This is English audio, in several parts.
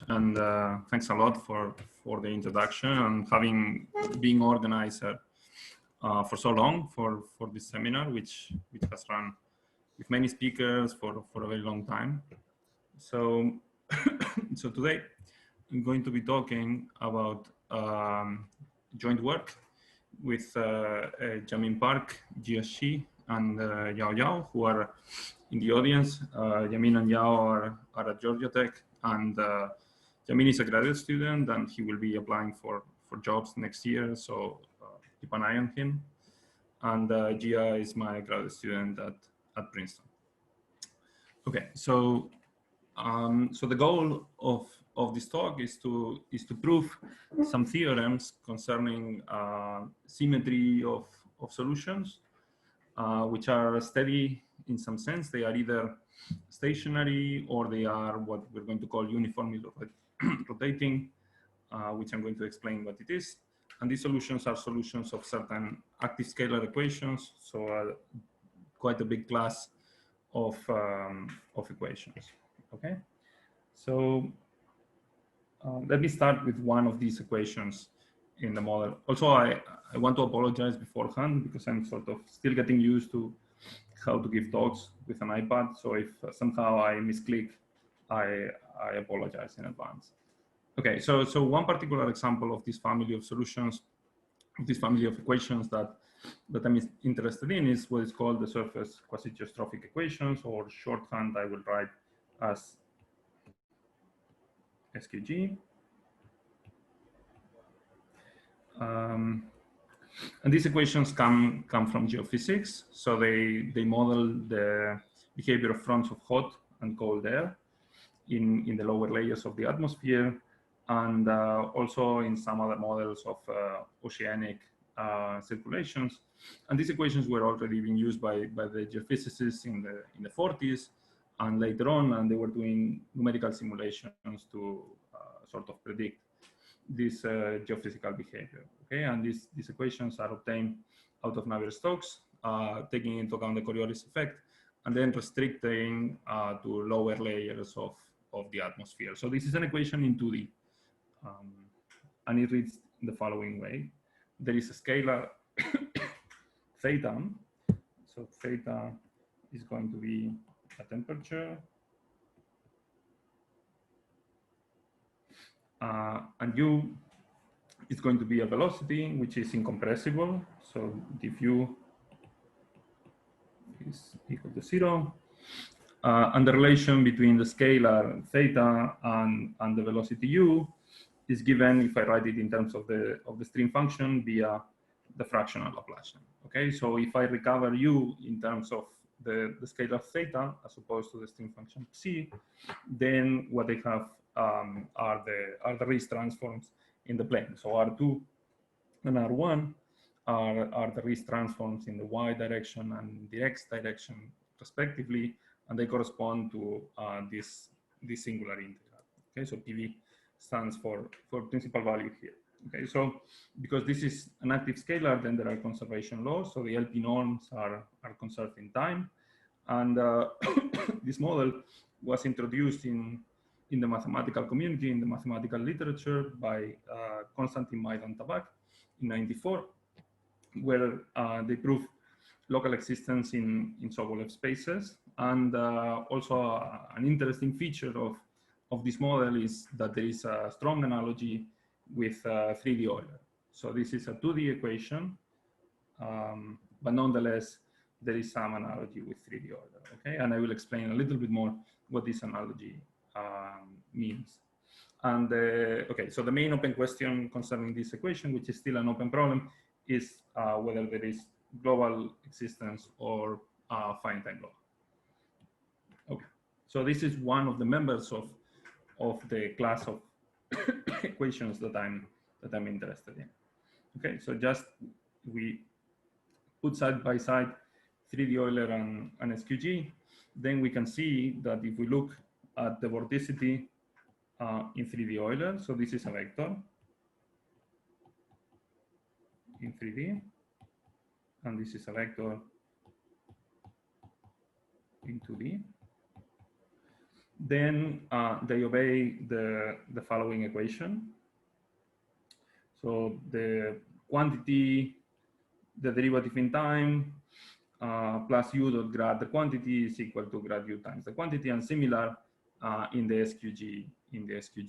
and thanks a lot for the introduction and having been organizer for so long for this seminar, which has run with many speakers for a very long time. So so today I'm going to be talking about joint work with Jaemin Park, Jiaxi, and Yao Yao, who are in the audience. Jaemin and Yao are at Georgia Tech, and Jaemin is a graduate student, and he will be applying for jobs next year, so keep an eye on him. And Jia is my graduate student at Princeton. Okay, so so the goal of this talk is to prove some theorems concerning symmetry of solutions, which are steady in some sense. They are either stationary or they are what we're going to call uniformly rotating, which I'm going to explain what it is. And these solutions are solutions of certain active scalar equations, so quite a big class of equations. Okay, so let me start with one of these equations in the model. Also, I want to apologize beforehand because I'm sort of still getting used to how to give talks with an iPad. So if somehow I misclick, I apologize in advance. Okay, so one particular example of this family of solutions, this family of equations that I'm interested in is what is called the surface quasi-geostrophic equations, or shorthand I will write as SQG. And these equations come from geophysics. So they model the behavior of fronts of hot and cold air in the lower layers of the atmosphere, and also in some other models of oceanic circulations. And these equations were already being used by the geophysicists in the 40s and later on, and they were doing numerical simulations to sort of predict this geophysical behavior. Okay, and these equations are obtained out of Navier-Stokes, taking into account the Coriolis effect, and then restricting to lower layers of the atmosphere. So this is an equation in 2D, and it reads the following way. There is a scalar theta. So theta is going to be a temperature, and u is going to be a velocity, which is incompressible. So dv is equal to 0. And the relation between the scalar theta and the velocity u is given if I write it in terms of the stream function via the fractional Laplacian. Okay, so if I recover u in terms of the scalar theta as opposed to the stream function c, then what I have are the Riesz transforms in the plane. So R2 and R1 are the Riesz transforms in the y direction and the x direction respectively, and they correspond to this singular integral. Okay, so PV stands for principal value here. Okay, so because this is an active scalar, then there are conservation laws. So the LP norms are conserved in time, and this model was introduced in the mathematical community, in the mathematical literature by Konstantin Majdan-Tabak in '94, where they proved local existence in Sobolev spaces. And also an interesting feature of this model is that there is a strong analogy with 3D Euler. So this is a 2D equation, but nonetheless, there is some analogy with 3D Euler. Okay, and I will explain a little bit more what this analogy means. And okay, so the main open question concerning this equation, which is still an open problem, is whether there is global existence or finite time law. Okay, so this is one of the members of the class of equations that I'm interested in. Okay, so just we put side by side 3D Euler and SQG, then we can see that if we look at the vorticity in 3D Euler, so this is a vector in 3D, and this is a vector in 2D. then they obey the following equation. So the quantity, the derivative in time, plus u dot grad the quantity is equal to grad u times the quantity, and similar in the SQG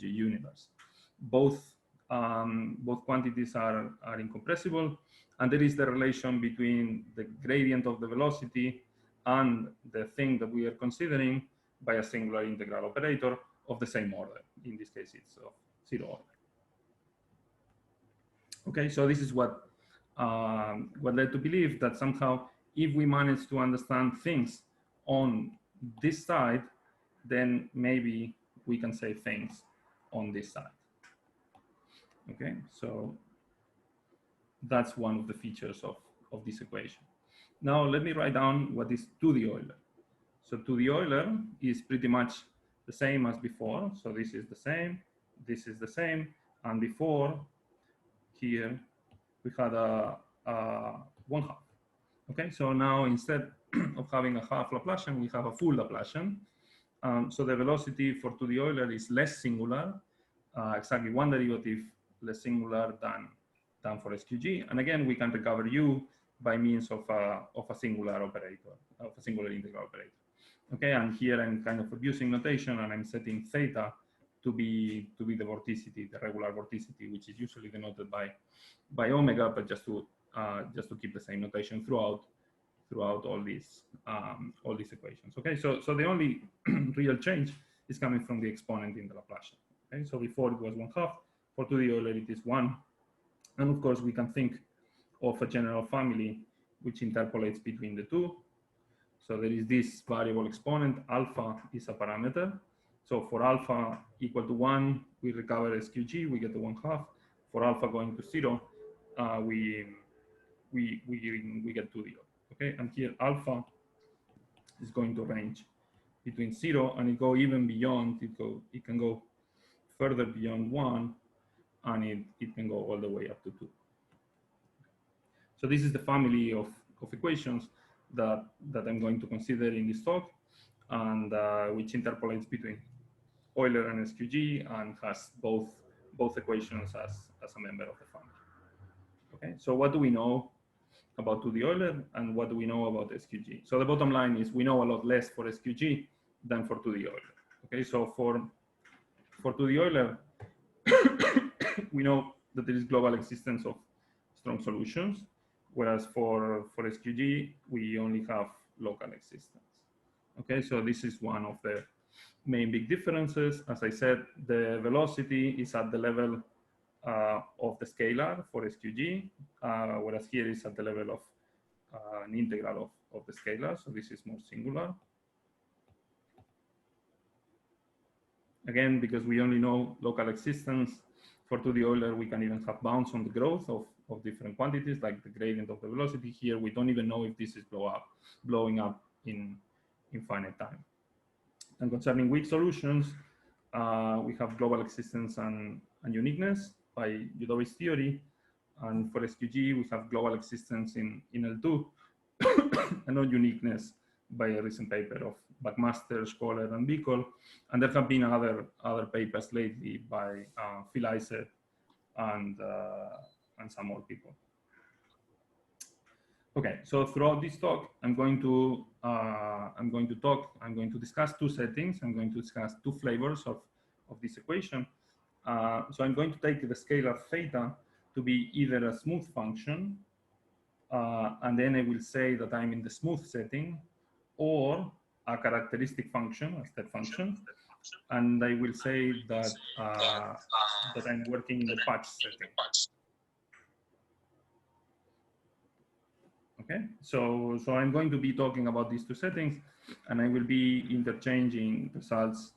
universe. Both quantities are incompressible, and there is the relation between the gradient of the velocity and the thing that we are considering by a singular integral operator of the same order. In this case, it's of 0 order. Okay, so this is what led to believe that somehow, if we manage to understand things on this side, then maybe we can say things on this side. Okay, so that's one of the features of this equation. Now let me write down what is 2D Euler. So 2D Euler is pretty much the same as before. So this is the same, this is the same, and before here we had a 1/2. Okay, so now instead of having a half Laplacian, we have a full Laplacian. So the velocity for 2D Euler is less singular, exactly one derivative less singular than for SQG. And again, we can recover u by means of a singular operator, of a singular integral operator. Okay, and here I'm kind of abusing notation, and I'm setting theta to be the vorticity, the regular vorticity, which is usually denoted by omega, but just to keep the same notation throughout all these equations. Okay, so the only real change is coming from the exponent in the Laplacian. Okay, so before it was 1/2, for 2D Euler it is 1, and of course we can think of a general family which interpolates between the two. So there is this variable exponent, alpha is a parameter. So for alpha equal to 1, we recover SQG, we get the 1/2. For alpha going to 0, we get 2D. Okay, and here alpha is going to range between 0 and it go even beyond. It can go further beyond 1, and it can go all the way up to 2. So this is the family of equations that I'm going to consider in this talk, and which interpolates between Euler and SQG and has both equations as a member of the family. Okay, so what do we know about 2D Euler and what do we know about SQG? So the bottom line is we know a lot less for SQG than for 2D Euler. Okay, so for 2D Euler, we know that there is global existence of strong solutions, whereas for SQG, we only have local existence. Okay, so this is one of the main big differences. As I said, the velocity is at the level of the scalar for SQG, whereas here is at the level of an integral of the scalar. So this is more singular. Again, because we only know local existence, for 2D Euler, we can even have bounds on the growth of different quantities, like the gradient of the velocity. Here, we don't even know if this is blowing up in infinite time. And concerning weak solutions, we have global existence and uniqueness by Udovic's theory. And for SQG, we have global existence in L2 and not uniqueness by a recent paper of Buckmaster, Scholar, and Bicol. And there have been other papers lately by Phil Isett and some more people. Okay, so throughout this talk, I'm going to discuss two settings. I'm going to discuss two flavors of this equation. So I'm going to take the scalar theta to be either a smooth function, and then I will say that I'm in the smooth setting, or a characteristic function, a step function, and I will say that that I'm working in the patch setting. Okay, so I'm going to be talking about these two settings, and I will be interchanging results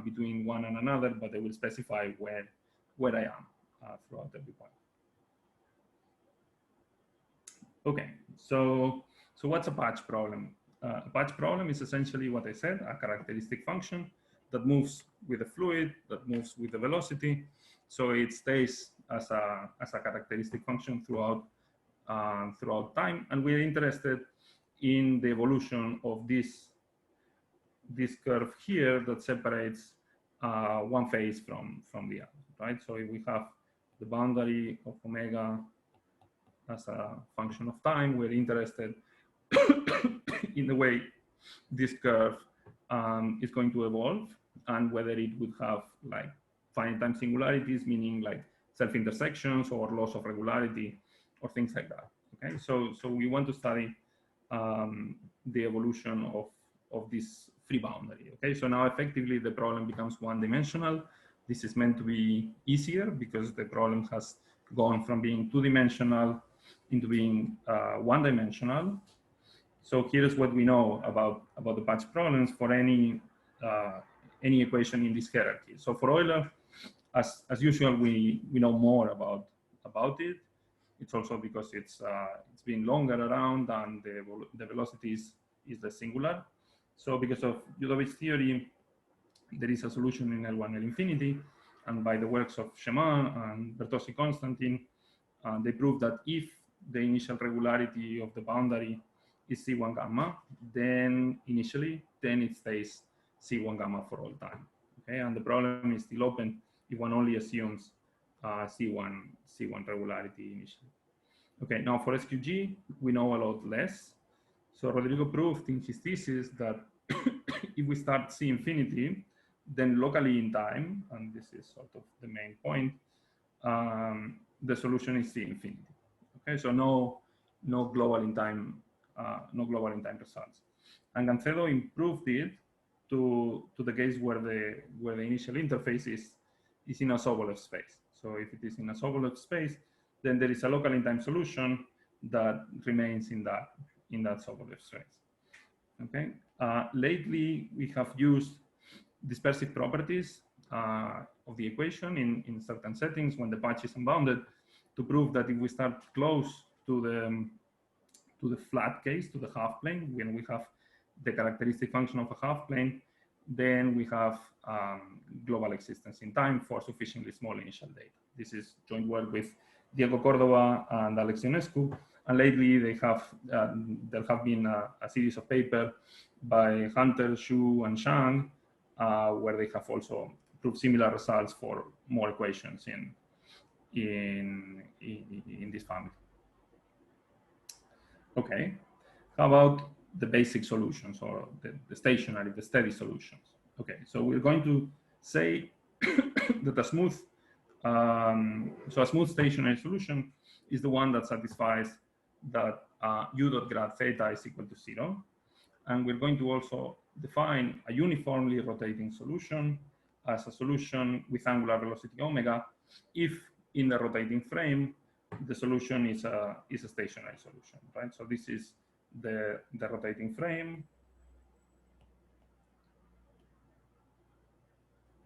between one and another, but I will specify where I am throughout every point. Okay, so what's a patch problem? A patch problem is essentially what I said, a characteristic function that moves with the fluid, that moves with the velocity. So it stays as a characteristic function throughout time. And we're interested in the evolution of this this curve here that separates one phase from the other, right? So if we have the boundary of omega as a function of time, we're interested in the way this curve is going to evolve and whether it would have like finite time singularities, meaning like self-intersections or loss of regularity or things like that. Okay, so we want to study the evolution of this free boundary. Okay, so now effectively the problem becomes one-dimensional. This is meant to be easier because the problem has gone from being two-dimensional into being one-dimensional. So here's what we know about the patch problems for any equation in this hierarchy. So for Euler, as usual, we know more about it. It's also because it's been longer around and the velocity is less singular. So because of Liouville's theory, there is a solution in L1 L infinity, and by the works of Jaemin and Bertozzi-Constantin, they proved that if the initial regularity of the boundary is C1 gamma, then initially, then it stays C1 gamma for all time. Okay, and the problem is still open if one only assumes C1 regularity initially. Okay, now for SQG, we know a lot less. So Rodrigo proved in his thesis that if we start C infinity, then locally in time, and this is sort of the main point, the solution is C infinity. Okay, so no global in time results. And Gancedo improved it to the case where the initial interface is in a Sobolev space. So if it is in a Sobolev space, then there is a local in time solution that remains in that Sobolev space. Okay. Lately, we have used dispersive properties of the equation in certain settings when the patch is unbounded to prove that if we start close to the flat case, to the half plane, when we have the characteristic function of a half plane, then we have global existence in time for sufficiently small initial data. This is joint work with Diego Cordova and Alex Ionescu. And lately, there have been a series of papers by Hunter, Xu, and Zhang, where they have also proved similar results for more equations in this family. Okay, how about the basic solutions or the stationary, the steady solutions? Okay, so we're going to say that a smooth stationary solution is the one that satisfies that u dot grad theta is equal to 0. And we're going to also define a uniformly rotating solution as a solution with angular velocity omega if in the rotating frame the solution is a stationary solution, right? So this is the rotating frame.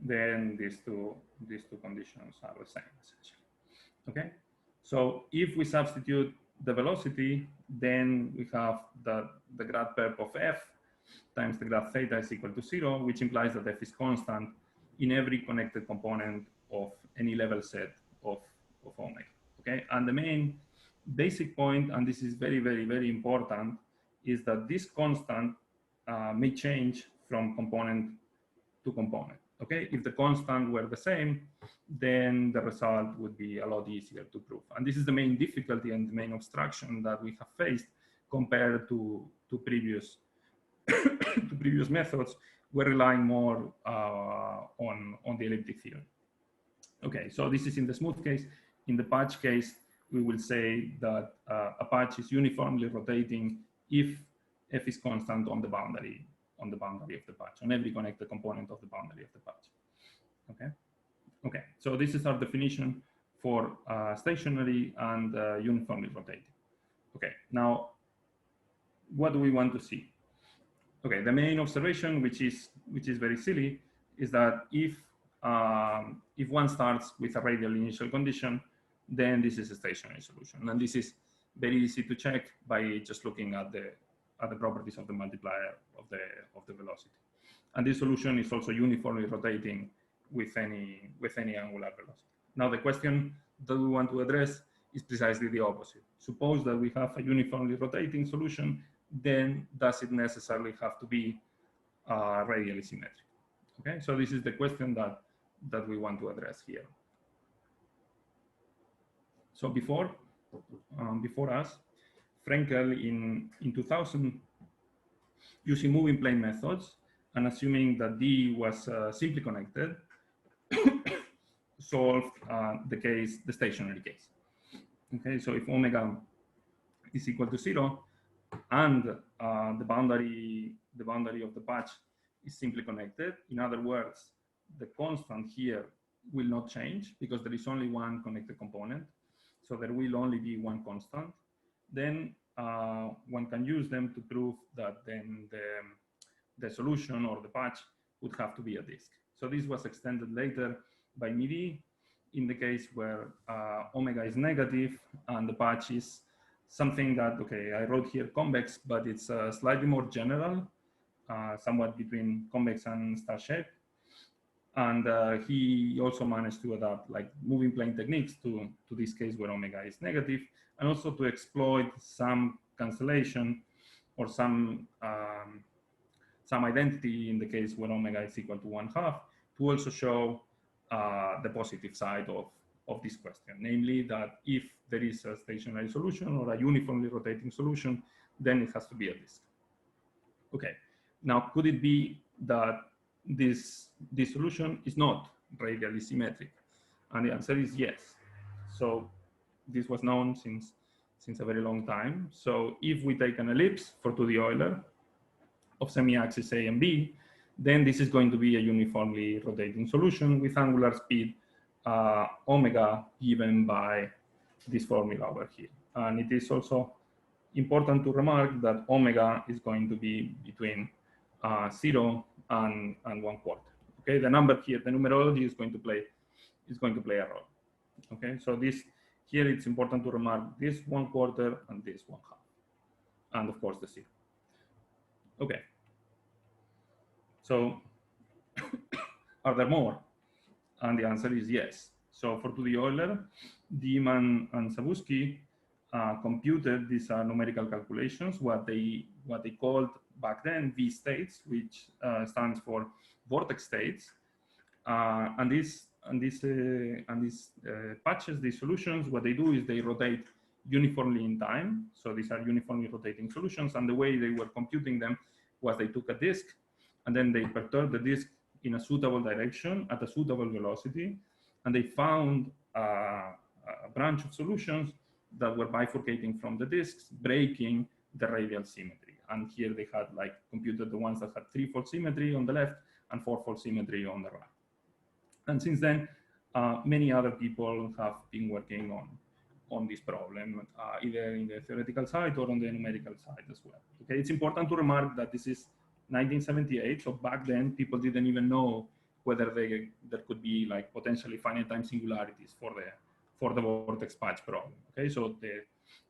Then these two conditions are the same essentially. Okay, so if we substitute the velocity, then we have the grad perp of f times the grad theta is equal to 0, which implies that f is constant in every connected component of any level set of omega. Okay, and the main basic point, and this is very, very, very important, is that this constant may change from component to component. Okay, if the constant were the same, then the result would be a lot easier to prove. And this is the main difficulty and the main obstruction that we have faced compared to previous methods. We're relying more on the elliptic theory. Okay, so this is in the smooth case. In the patch case, we will say that a patch is uniformly rotating if f is constant on the boundary of the patch, on every connected component of the boundary of the patch. Okay. Okay. So this is our definition for stationary and uniformly rotating. Okay. Now, what do we want to see? Okay. The main observation, which is very silly, is that if one starts with a radial initial condition, then this is a stationary solution, and this is very easy to check by just looking at the properties of the multiplier of the velocity. And this solution is also uniformly rotating with any angular velocity. Now the question that we want to address is precisely the opposite. Suppose that we have a uniformly rotating solution, then does it necessarily have to be radially symmetric. Okay, so this is the question that we want to address here. So before us, Frenkel in 2000, using moving plane methods and assuming that D was simply connected, solved the stationary case. Okay, so if omega is equal to 0 and the boundary of the patch is simply connected, in other words, the constant here will not change because there is only one connected component. So there will only be one constant. Then one can use them to prove that then the solution or the patch would have to be a disk. So this was extended later by MIDI in the case where omega is negative and the patch is something that, okay, I wrote here convex, but it's slightly more general, somewhat between convex and star-shaped. And he also managed to adapt like moving plane techniques to this case where omega is negative, and also to exploit some cancellation or some identity in the case where omega is equal to 1/2 to also show the positive side of this question, namely that if there is a stationary solution or a uniformly rotating solution, then it has to be a disk. Okay, now could it be that this solution is not radially symmetric? And the answer is yes. So this was known since a very long time. So if we take an ellipse for 2D Euler of semi-axis A and B, then this is going to be a uniformly rotating solution with angular speed omega given by this formula over here. And it is also important to remark that omega is going to be between 0 and 1/4. Okay, the number here, the numerology is going to play a role. Okay, so this here it's important to remark this 1/4 and this 1/2, and of course the 0. Okay, so are there more? And the answer is yes. So for 2D Euler, Diemann and Sabuski computed these numerical calculations, what they called back then V states, which stands for vortex states, and these patches, these solutions, what they do is they rotate uniformly in time. So these are uniformly rotating solutions, and the way they were computing them was they took a disk and then they perturbed the disk in a suitable direction at a suitable velocity, and they found a branch of solutions that were bifurcating from the disks, breaking the radial symmetry. And here they had like computed the ones that had 3-fold symmetry on the left and 4-fold symmetry on the right. And since then, many other people have been working on this problem, either in the theoretical side or on the numerical side as well. Okay, it's important to remark that this is 1978, so back then people didn't even know whether there could be like potentially finite time singularities for the vortex patch problem. Okay, so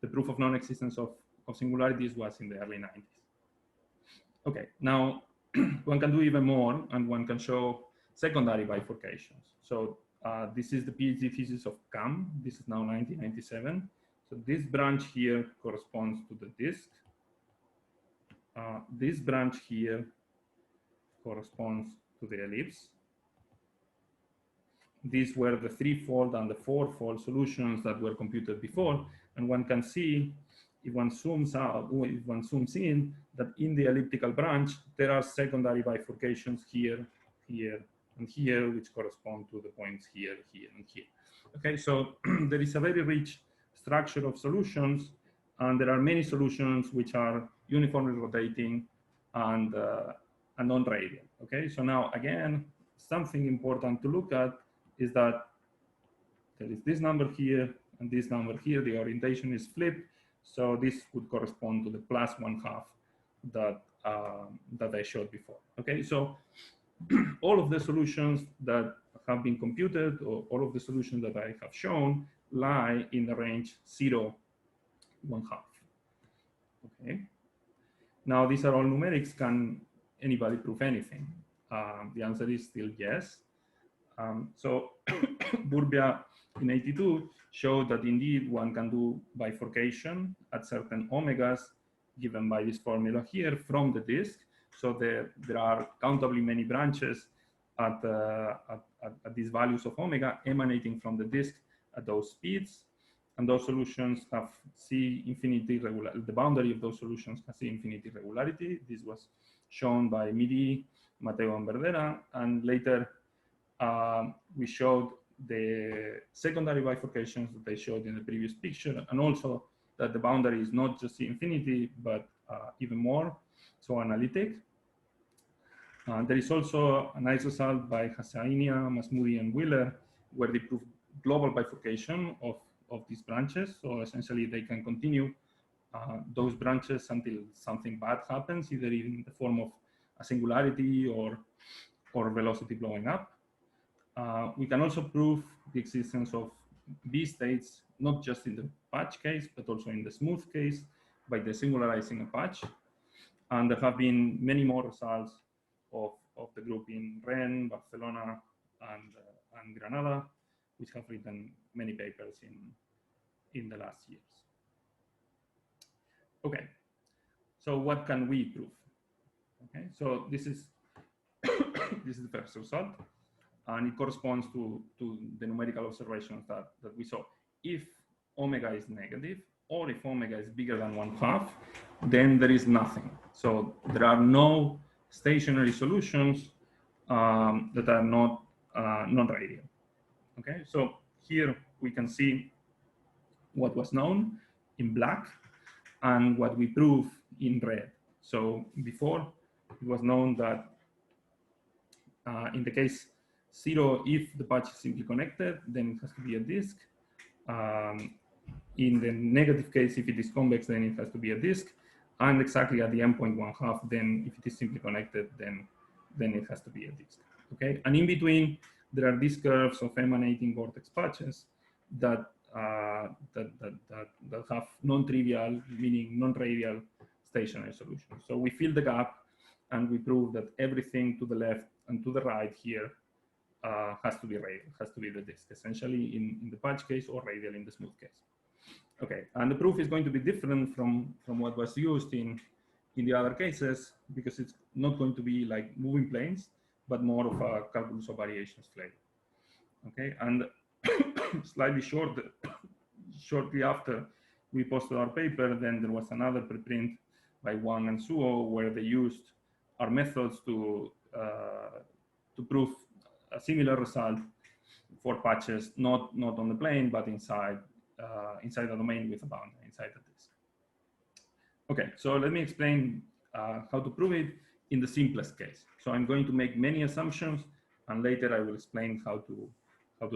the proof of non-existence of singularities was in the early 90s. Okay, now one can do even more, and one can show secondary bifurcations. So this is the PhD thesis of Cam. This is now 1997. So this branch here corresponds to the disk. This branch here corresponds to the ellipse. These were the 3-fold and the 4-fold solutions that were computed before. And one can see, if one zooms out, or if one zooms in, that in the elliptical branch, there are secondary bifurcations here, here, and here, which correspond to the points here, here, and here. Okay, so there is a very rich structure of solutions, and there are many solutions which are uniformly rotating and non-radial. Okay, so now again, something important to look at is that there is this number here and this number here. The orientation is flipped, so this would correspond to the plus 1/2 that I showed before. Okay, so all of the solutions that have been computed, or all of the solutions that I have shown, lie in the range 0, 1/2. Okay. Now these are all numerics. Can anybody prove anything? The answer is still yes. So Burbia in '82 showed that indeed one can do bifurcation at certain omegas given by this formula here from the disk. So there are countably many branches at these values of omega emanating from the disk at those speeds. And those solutions have C infinity regularity. The boundary of those solutions has C infinity regularity. This was shown by Midi, Mateo, and Verdera. And later, we showed the secondary bifurcations that I showed in the previous picture, and also that the boundary is not just C infinity, but even more, so analytic. There is also a nice result by Hassainia, Masmoudi, and Wheeler, where they prove global bifurcation of these branches. So essentially, they can continue those branches until something bad happens, either in the form of a singularity or velocity blowing up. We can also prove the existence of B states, not just in the patch case, but also in the smooth case by desingularizing a patch. And there have been many more results of the group in Rennes, Barcelona, and Granada, which have written many papers in the last years. Okay, so what can we prove? Okay, so this is this is the first result, and it corresponds to the numerical observations that we saw. If omega is negative, or if omega is bigger than 1/2, then there is nothing. So there are no stationary solutions that are not non-radial. Okay, so here we can see what was known in black and what we prove in red. So before, it was known that in the case 0, if the patch is simply connected, then it has to be a disk. In the negative case, if it is convex, then it has to be a disk. And exactly at the endpoint 1/2, then if it is simply connected, then it has to be a disk. Okay, and in between, there are these curves of emanating vortex patches that have non-trivial, meaning non-radial stationary solutions. So we fill the gap, and we prove that everything to the left and to the right here has to be radial, has to be the disk, essentially in the patch case, or radial in the smooth case. Okay, and the proof is going to be different from what was used in the other cases, because it's not going to be like moving planes, but more of a calculus of variations flavor. Okay, and slightly shortly after we posted our paper, then there was another preprint by Wang and Suo, where they used our methods to prove a similar result for patches, not on the plane, but inside the domain with a boundary inside the disk. Okay, so let me explain how to prove it in the simplest case. So I'm going to make many assumptions, and later I will explain how to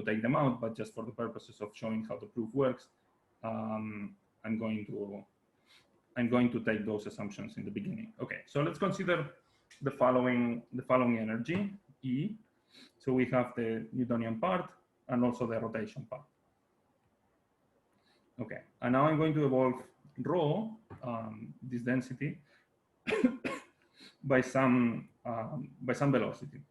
take them out. But just for the purposes of showing how the proof works, I'm going to take those assumptions in the beginning. Okay, so let's consider the following energy E. So we have the Newtonian part and also the rotation part. Okay, and now I'm going to evolve rho, this density, by some velocity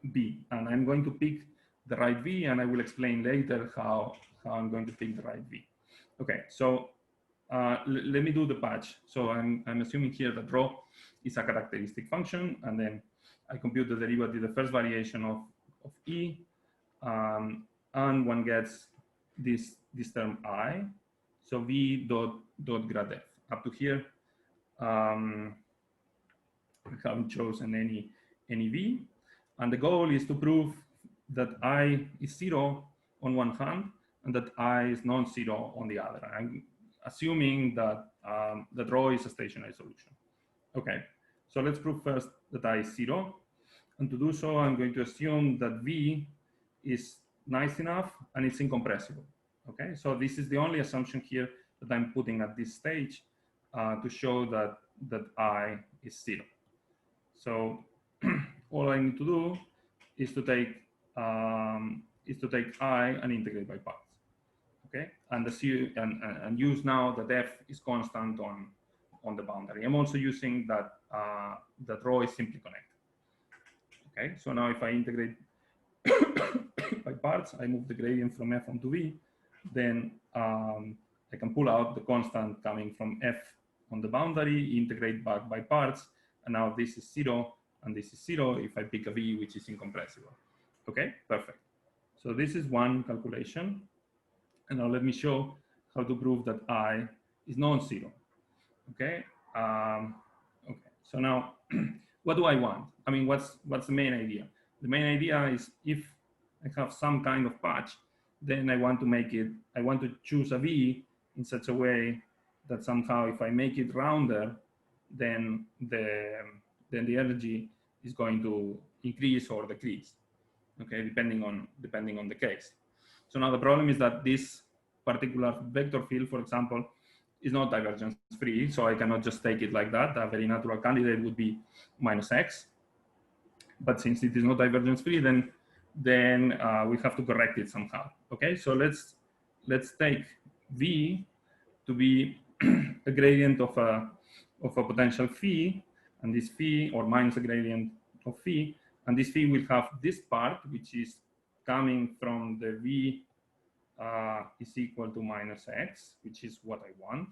v, and I'm going to pick the right v, and I will explain later how I'm going to pick the right v. Okay, so let me do the patch. So I'm assuming here that rho is a characteristic function, and then I compute the derivative, the first variation of E, and one gets this term I. So V dot grad F. Up to here, I haven't chosen any V, and the goal is to prove that I is 0 on one hand and that I is non-zero on the other. I'm assuming that that rho is a stationary solution. Okay, so let's prove first that I is 0, and to do so, I'm going to assume that V is nice enough and it's incompressible. Okay, so this is the only assumption here that I'm putting at this stage to show that I is 0. So all I need to do is to take I and integrate by parts. Okay, and use now that F is constant on the boundary. I'm also using that that rho is simply connected. Okay, so now if I integrate by parts, I move the gradient from F onto V, then I can pull out the constant coming from F on the boundary, integrate back by parts, And now this is 0 and this is 0 if I pick a V which is incompressible. Okay, perfect. So this is one calculation. And now let me show how to prove that I is non-zero. Okay. Okay. So now, what do I want? I mean, what's the main idea? The main idea is if I have some kind of patch, then I want to choose a V in such a way that somehow if I make it rounder, then the energy is going to increase or decrease. Okay, depending on the case. So now the problem is that this particular vector field, for example, is not divergence free, so I cannot just take it like that. A very natural candidate would be minus x. But since it is not divergence free, then we have to correct it somehow. Okay, so let's take V to be a gradient of a potential phi, and this phi, or minus a gradient of phi, and this phi will have this part, which is coming from the V is equal to minus x, which is what I want.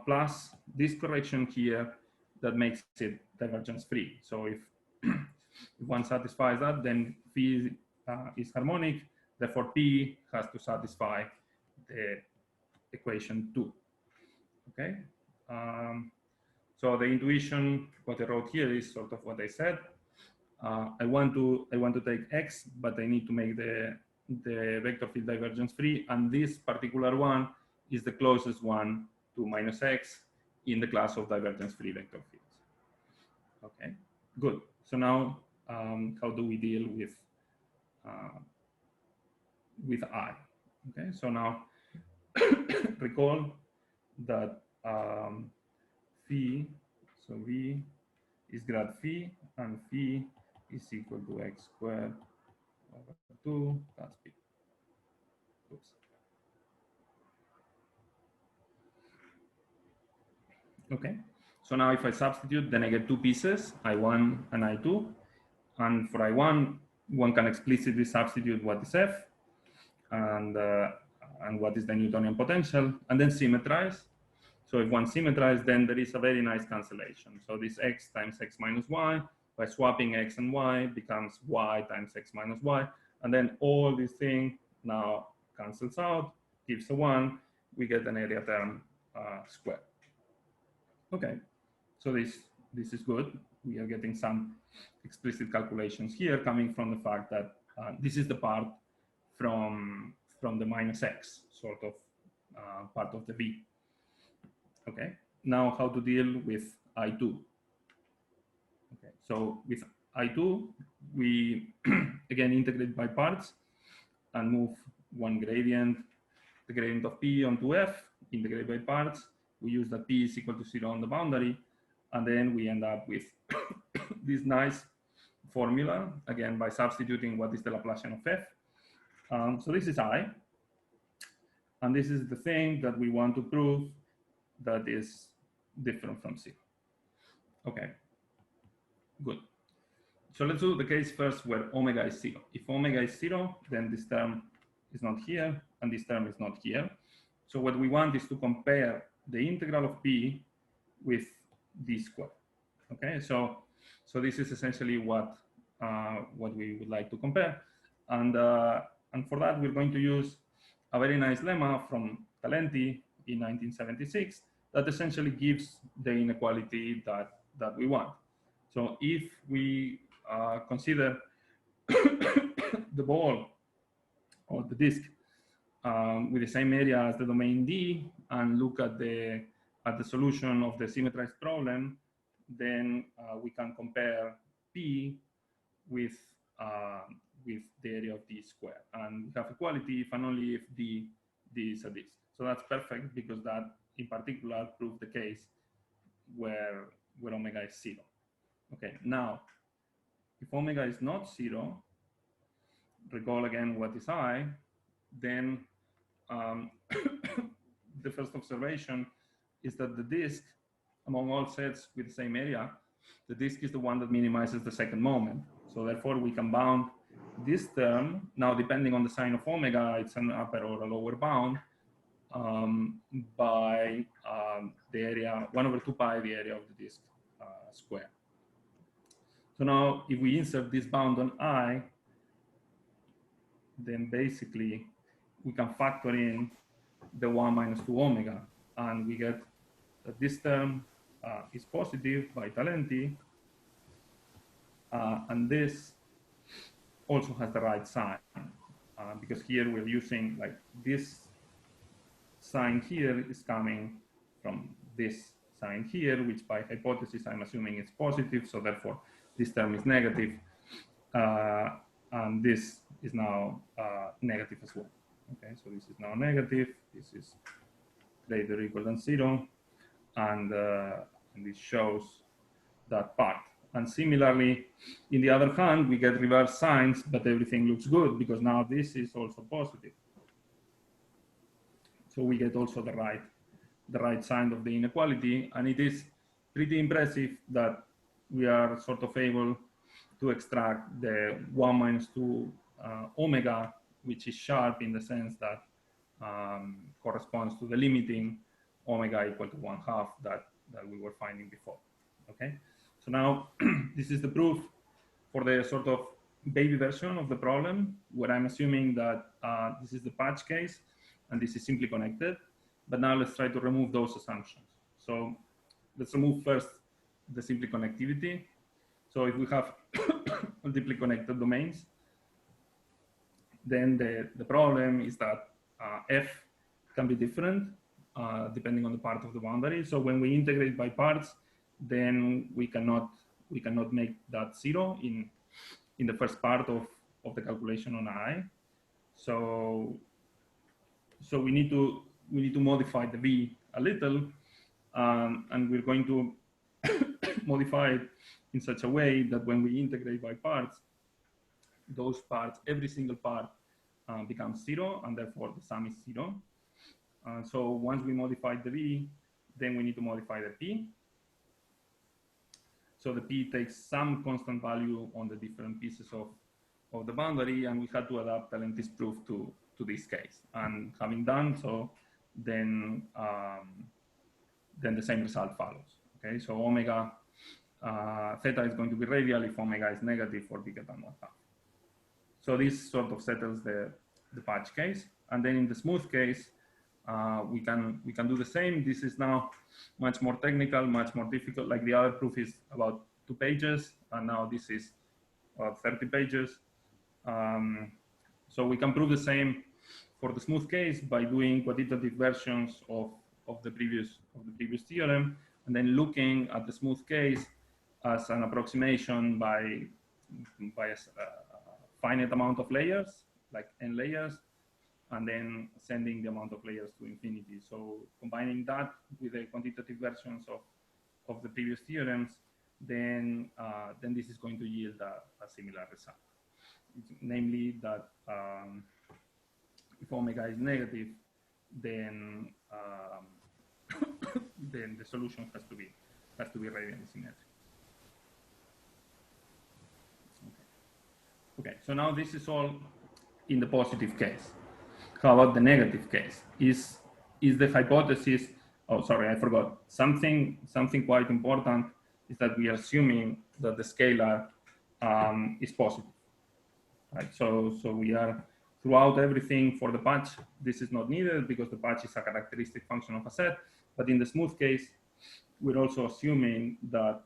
Plus this correction here that makes it divergence free. So if, if one satisfies that, then phi is harmonic, therefore P has to satisfy the equation 2. Okay. So the intuition, what I wrote here is sort of what I said. I want to take x, but I need to make the vector field divergence free, and this particular one is the closest one to minus x in the class of divergence free vector fields. Okay, good. So now, how do we deal with I? Okay, so now recall that phi, so V is grad phi, and phi is equal to x squared over 2 plus p. Oops. Okay, so now if I substitute, then I get two pieces, I1 and I2. And for I1, one can explicitly substitute what is F and what is the Newtonian potential, and then symmetrize. So if one symmetrizes, then there is a very nice cancellation. So this x times x minus y, by swapping x and y, becomes y times x minus y. And then all this thing now cancels out, gives a 1. We get an area term squared. Okay, so this is good. We are getting some explicit calculations here coming from the fact that this is the part from the minus x, sort of part of the V. Okay, now how to deal with I2. Okay, so with I2, we again integrate by parts and move one gradient, the gradient of P onto F, integrate by parts. We use that P is equal to 0 on the boundary, and then we end up with this nice formula, again, by substituting what is the Laplacian of F. So this is I, and this is the thing that we want to prove that is different from 0. Okay, good. So let's do the case first where omega is 0. If omega is 0, then this term is not here, and this term is not here. So what we want is to compare the integral of P with d squared. Okay, so this is essentially what we would like to compare, and for that we're going to use a very nice lemma from Talenti in 1976 that essentially gives the inequality that we want. So if we consider the ball or the disk with the same area as the domain D and look at the solution of the symmetrized problem, then we can compare P with the area of D squared, and we have equality if and only if D is a disk. So that's perfect because that in particular proves the case where omega is 0. Okay, now if omega is not 0, recall again what is I, then the first observation is that the disk, among all sets with the same area, the disk is the one that minimizes the second moment. So therefore we can bound this term. Now, depending on the sign of omega, it's an upper or a lower bound. by the area 1/2 pi, the area of the disk square. So now if we insert this bound on I, then basically we can factor in the 1 minus 2 omega, and we get that this term is positive by Talenti, and this also has the right sign, because here we're using like this sign here is coming from this sign here, which by hypothesis I'm assuming is positive, so therefore this term is negative, and this is now negative as well. Okay, so this is now negative, this is greater or equal than 0, and this shows that part. And similarly, in the other hand, we get reverse signs, but everything looks good because now this is also positive. So we get also the right sign of the inequality, and it is pretty impressive that we are sort of able to extract the 1 minus 2 omega, which is sharp in the sense that corresponds to the limiting omega equal to 1/2 that we were finding before. Okay, so now this is the proof for the sort of baby version of the problem, where I'm assuming that this is the patch case and this is simply connected. But now let's try to remove those assumptions. So let's remove first the simply connectivity. So if we have multiply connected domains, then the problem is that f can be different depending on the part of the boundary. So when we integrate by parts, then we cannot make that 0 in the first part of the calculation on I. So we need to modify the v a little, and we're going to modify it in such a way that when we integrate by parts, those parts, every single part becomes 0, and therefore the sum is 0. So once we modify the v, then we need to modify the p. So the p takes some constant value on the different pieces of the boundary, and we had to adapt Talenti's proof to this case. And having done so, then the same result follows. Okay, so omega theta is going to be radial if omega is negative or bigger than 1/2. So this sort of settles the patch case. And then in the smooth case, we can do the same. This is now much more technical, much more difficult. Like the other proof is about 2 pages, and now this is 30 pages. So we can prove the same for the smooth case by doing quantitative versions of the previous theorem, and then looking at the smooth case as an approximation by a finite amount of layers, like n layers, and then sending the amount of layers to infinity. So combining that with the quantitative versions of the previous theorems, then this is going to yield a similar result. Namely that if omega is negative, then then the solution has to be radially symmetric. Okay, so now this is all in the positive case. How about the negative case? Is the hypothesis? Oh, sorry, I forgot. Something quite important is that we are assuming that the scalar is positive. Right. So we are throughout everything for the patch. This is not needed because the patch is a characteristic function of a set. But in the smooth case, we're also assuming that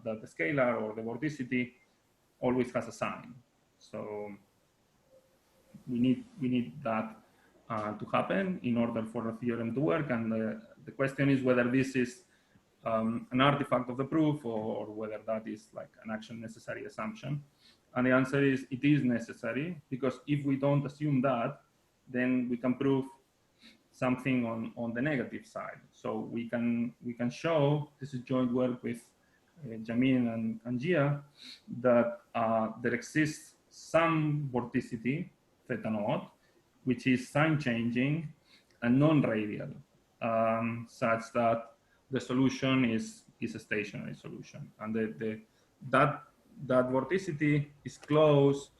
that the scalar or the vorticity always has a sign. So we need that to happen in order for the theorem to work. And the question is whether this is an artifact of the proof or whether that is like an actual necessary assumption. And the answer is it is necessary, because if we don't assume that, then we can prove something on the negative side. So we can show, this is joint work with Jaemin and Gia, that there exists some vorticity, theta naught, which is sign changing and non-radial, such that the solution is a stationary solution, and that vorticity is close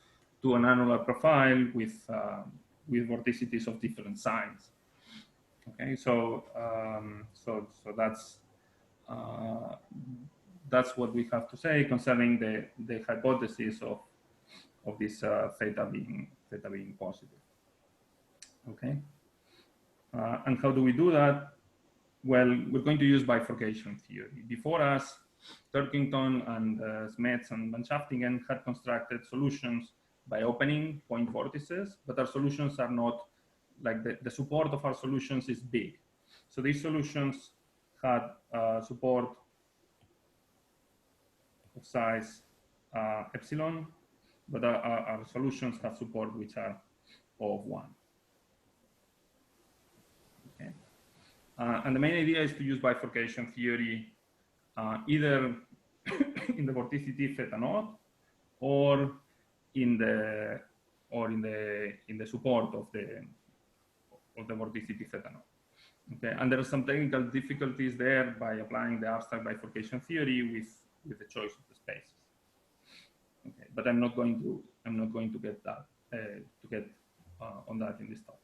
to an annular profile with vorticities of different signs. Okay, so that's what we have to say concerning the hypothesis of this theta being positive. Okay, and how do we do that? Well, we're going to use bifurcation theory. Before us, Turkington and Smets and Van Schaftingen had constructed solutions by opening point vortices, but our solutions are not, like the support of our solutions is big. So these solutions had support of size epsilon, but our solutions have support which are of 1. Okay. And the main idea is to use bifurcation theory either in the vorticity theta naught or in the support of the vorticity theta naught. Okay, and there are some technical difficulties there by applying the abstract bifurcation theory with the choice of the spaces. Okay, but I'm not going to get that on that in this talk.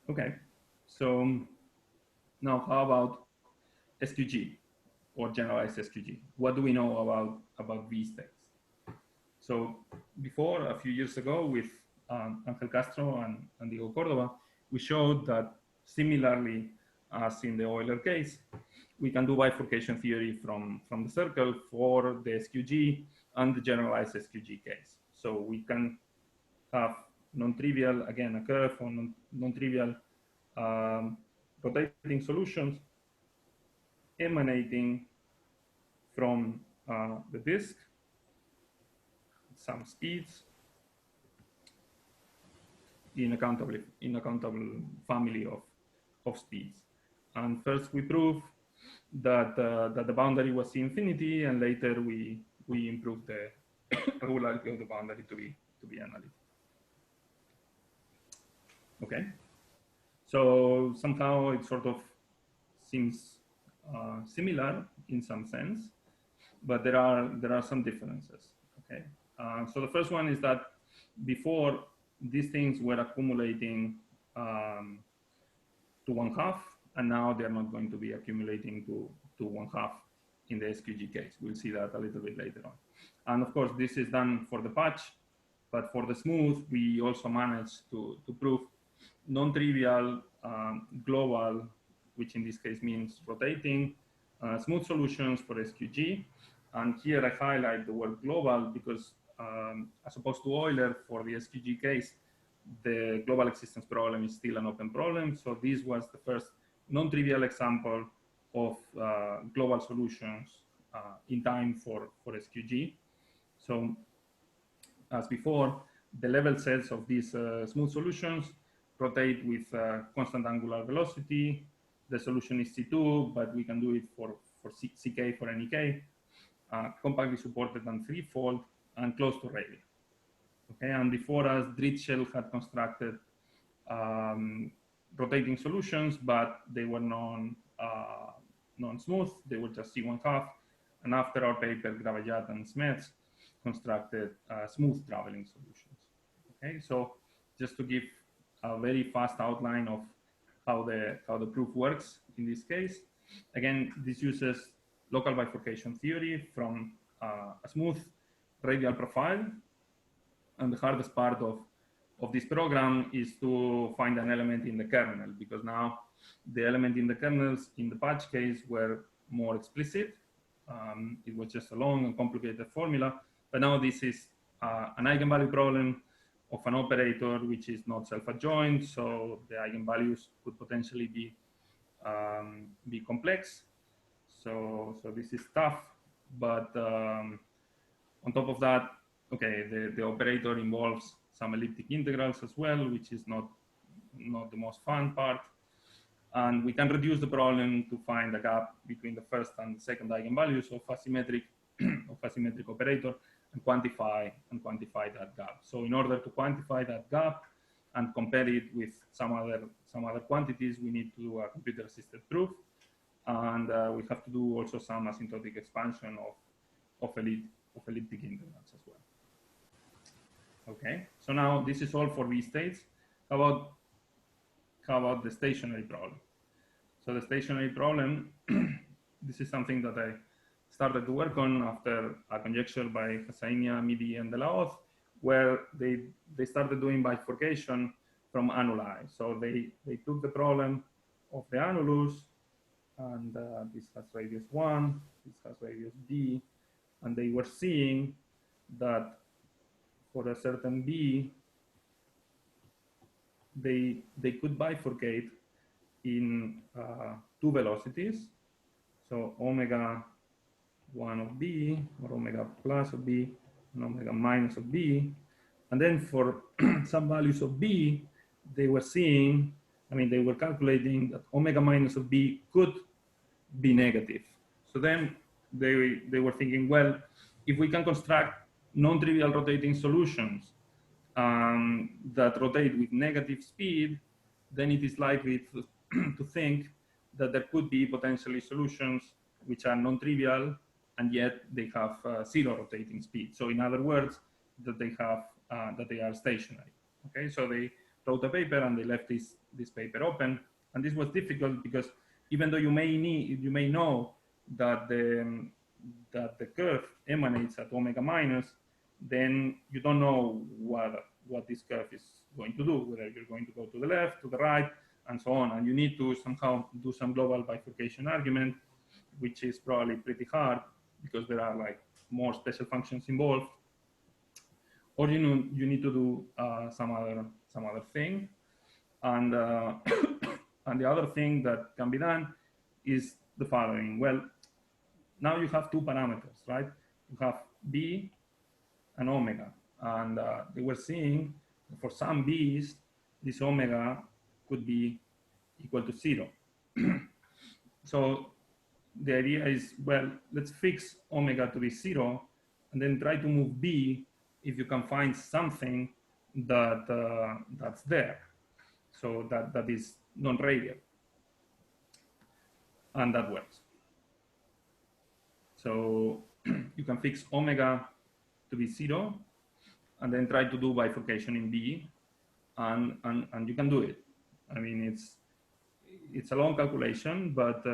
Okay, so now how about SQG or generalized SQG? What do we know about V states? So before, a few years ago, with Angel Castro and Diego Cordova, we showed that similarly as in the Euler case, we can do bifurcation theory from the circle for the SQG and the generalized SQG case. So we can have non-trivial, again, a curve on non-trivial rotating solutions emanating from the disk, some speeds in a countable family of speeds. And first we prove that the boundary was infinity, and later we improved the regularity of the boundary to be analytic. Okay, so somehow it sort of seems similar in some sense, but there are some differences. Okay, so the first one is that before these things were accumulating to 1/2, and now they're not going to be accumulating to 1/2 in the SQG case. We'll see that a little bit later on. And of course, this is done for the patch, but for the smooth, we also managed to prove non-trivial global, which in this case means rotating, smooth solutions for SQG. And here I highlight the word global because as opposed to Euler, for the SQG case, the global existence problem is still an open problem. So this was the first non-trivial example of global solutions in time for SQG. So as before, the level sets of these smooth solutions rotate with constant angular velocity. The solution is C2, but we can do it for CK for any K, compactly supported and threefold, and close to radial. Okay, and before us, Dritschel had constructed rotating solutions, but they were non-smooth. They were just C1/2. And after our paper, Gravajat and Smets constructed smooth traveling solutions. Okay, so just to give a very fast outline of how the proof works in this case. Again, this uses local bifurcation theory from a smooth radial profile. And the hardest part of this program is to find an element in the kernel, because now the element in the kernels in the patch case were more explicit. It was just a long and complicated formula, but now this is an eigenvalue problem of an operator which is not self-adjoint, so the eigenvalues could potentially be complex. So this is tough, but on top of that, okay, the operator involves some elliptic integrals as well, which is not the most fun part. And we can reduce the problem to find a gap between the first and the second eigenvalues of a symmetric operator and quantify that gap. So in order to quantify that gap and compare it with some other quantities, we need to do a computer-assisted proof, and we have to do also some asymptotic expansion of elliptic integrals as well. Okay, so now this is all for V states. How how about the stationary problem? So the stationary problem, this is something that I started to work on after a conjecture by Hassainia, Midi, and Delaoth, where they started doing bifurcation from annuli. So they took the problem of the annulus, and this has radius 1, this has radius b, and they were seeing that for a certain b, they could bifurcate in two velocities. So omega 1 of b, or omega plus of b, and omega minus of b. And then for some values of b, they were seeing, they were calculating that omega minus of b could be negative. So then they were thinking, well, if we can construct non-trivial rotating solutions that rotate with negative speed, then it is likely to think that there could be potentially solutions which are non-trivial and yet they have zero rotating speed. So in other words, that they are stationary. Okay, so they wrote a paper and they left this paper open, and this was difficult because even though you may know that the curve emanates at omega minus, then you don't know what this curve is going to do, whether you're going to go to the left, to the right, and so on. And you need to somehow do some global bifurcation argument, which is probably pretty hard because there are like more special functions involved. Or you need to do some other thing. And and the other thing that can be done is the following. Well, now you have two parameters, right? You have b and omega, and they were seeing for some b's, this omega could be equal to 0. So the idea is, well, let's fix omega to be 0, and then try to move b if you can find something that that's there, so that is non-radial, and that works. So you can fix omega to be 0, and then try to do bifurcation in b, and you can do it. I mean, it's a long calculation, but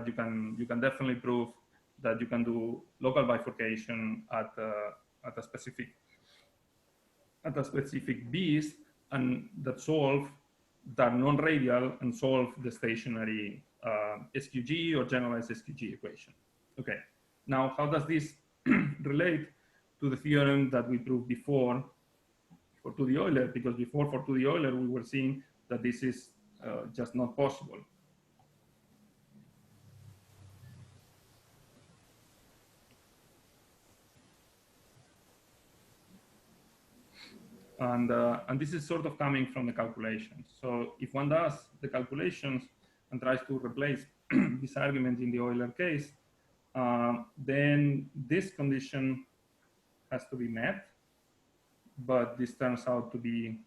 you can definitely prove that you can do local bifurcation at a specific b's, and that non-radial and solve the stationary SQG or generalized SQG equation. Okay, now how does this relate to the theorem that we proved before for 2D Euler? Because before for 2D Euler, we were seeing that this is just not possible. And this is sort of coming from the calculations. So if one does the calculations and tries to replace this argument in the Euler case, then this condition has to be met, but this turns out to be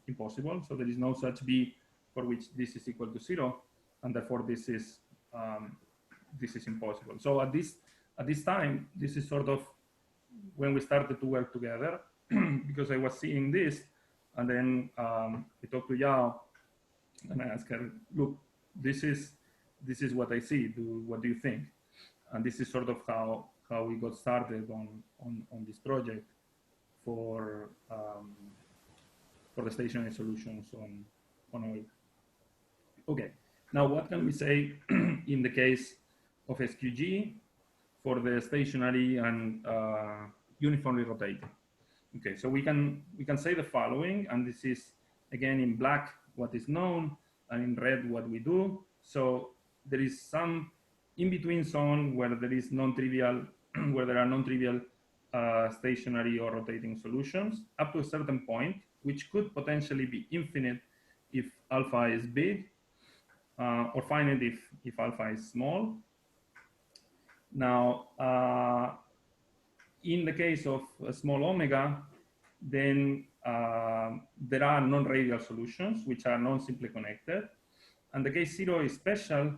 impossible. So there is no such b for which this is equal to 0, and therefore this is impossible. So at this time, this is sort of when we started to work together, because I was seeing this, and then I talked to Yao, and I asked her, look, this is what I see. What do you think? And this is sort of how we got started on this project for the stationary solutions on Euler. Okay, now what can we say in the case of SQG for the stationary and uniformly rotating? Okay, so we can say the following, and this is again in black what is known, and in red what we do. So there is some in-between zone where there is non-trivial, where there are non-trivial stationary or rotating solutions up to a certain point, which could potentially be infinite if alpha is big, or finite if alpha is small. Now, in the case of a small omega, then there are non-radial solutions which are non-simply connected. And the case 0 is special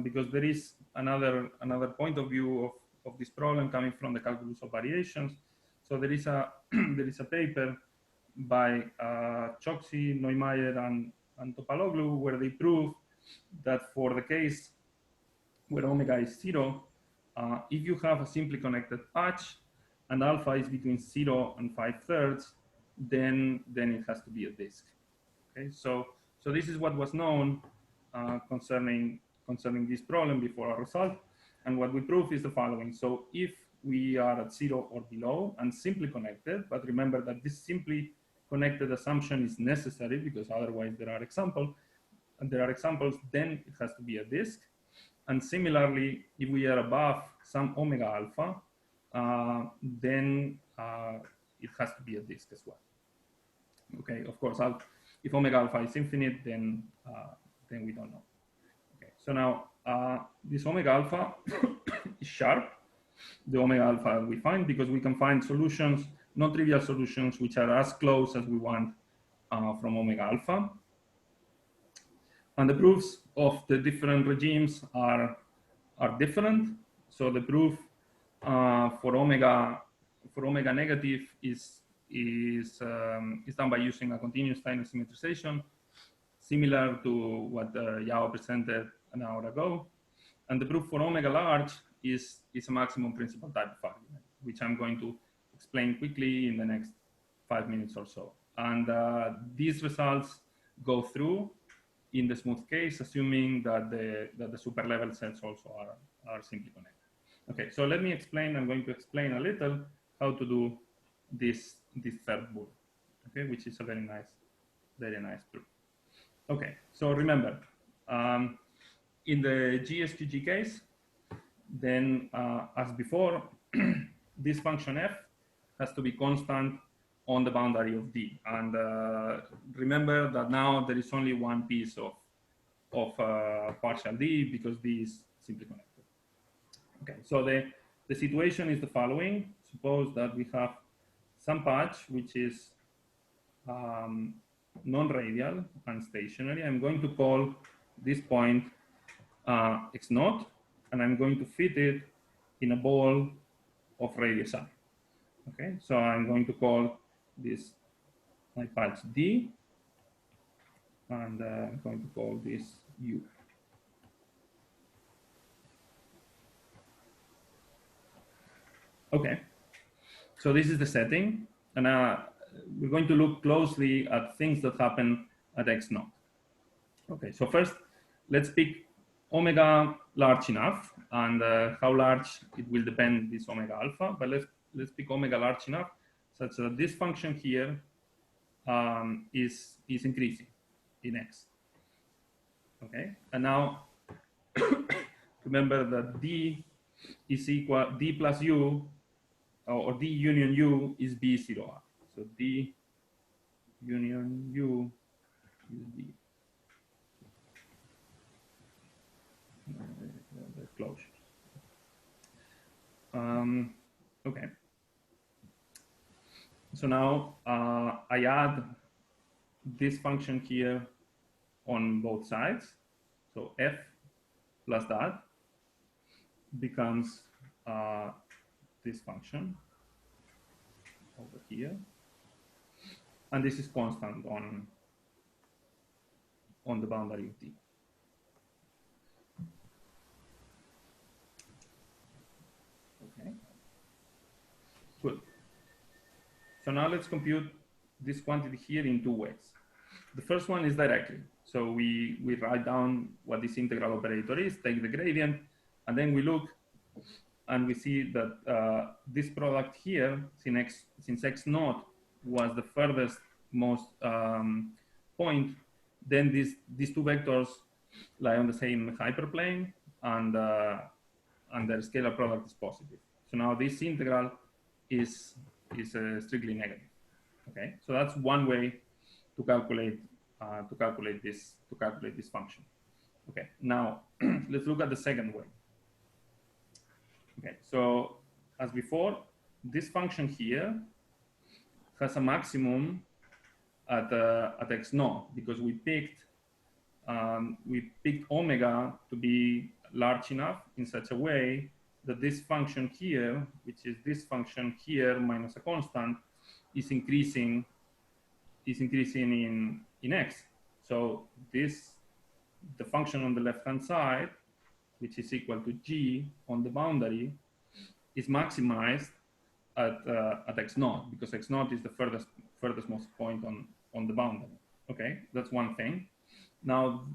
because there is another point of view of this problem coming from the calculus of variations. So there is a paper by Choksi, Neumayer, and and Topaloglu, where they prove that for the case where omega is 0, if you have a simply connected patch and alpha is between 0 and 5/3, then it has to be a disk. Okay, so this is what was known concerning this problem before our result, and what we prove is the following. So if we are at 0 or below and simply connected, but remember that this simply connected assumption is necessary because otherwise there are examples, then it has to be a disk. And similarly, if we are above some omega alpha, then it has to be a disk as well. Okay, of course, if omega alpha is infinite, then we don't know. Okay, so now this omega alpha is sharp, the omega alpha we find, because we can find solutions, non-trivial solutions, which are as close as we want from omega alpha. And the proofs of the different regimes are different. So the proof for omega negative is done by using a continuous time symmetrization, similar to what Yao presented an hour ago. And the proof for omega large is a maximum principal type of argument, which I'm going to explain quickly in the next 5 minutes or so. And these results go through in the smooth case, assuming that the super level sets also are simply connected. Okay, so let me explain. I'm going to explain a little how to do this third rule, okay, which is a very nice proof. Okay, so remember, in the GSQG case, then as before, this function f has to be constant on the boundary of D. And remember that now there is only one piece of partial D because D is simply connected. Okay, so the situation is the following. Suppose that we have some patch which is non-radial and stationary. I'm going to call this point x0, and I'm going to fit it in a ball of radius r. Okay, so I'm going to call this my patch D, and I'm going to call this U. Okay, so this is the setting, and we're going to look closely at things that happen at x0. Okay, so first, let's pick omega large enough, and how large it will depend this omega alpha, but let's pick omega large enough such that this function here is increasing in x. Okay, and now remember that D is equal, D plus U, or D union U is B0R. So D union U is B. The closures. Okay. So now I add this function here on both sides. So f plus that becomes this function over here, and this is constant on the boundary of D. Okay, good. So now let's compute this quantity here in two ways. The first one is directly. So we write down what this integral operator is, take the gradient, and then we look and we see that this product here, since x0 was the furthest most point, then these two vectors lie on the same hyperplane, and their scalar product is positive. So now this integral is strictly negative. Okay, so that's one way to calculate this function. Okay, now let's look at the second way. Okay, so as before, this function here has a maximum at x0 because we picked omega to be large enough in such a way that this function here, which is this function here minus a constant, is increasing in x. So the function on the left-hand side, which is equal to g on the boundary, is maximized at x0, because x0 is the furthest most point on the boundary. Okay, that's one thing. Now,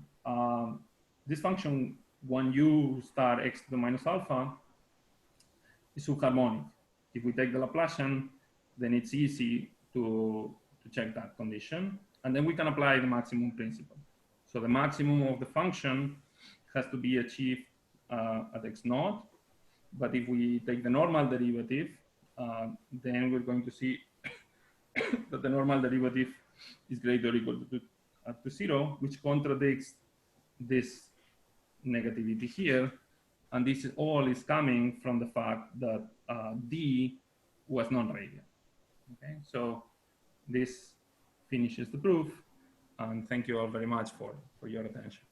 this function, when you start x to the minus alpha, is subharmonic. If we take the Laplacian, then it's easy to check that condition. And then we can apply the maximum principle. So the maximum of the function has to be achieved at x0. But if we take the normal derivative, then we're going to see that the normal derivative is greater or equal to 0, which contradicts this negativity here. And this all is coming from the fact that D was non-radial. Okay, so this finishes the proof. And thank you all very much for your attention.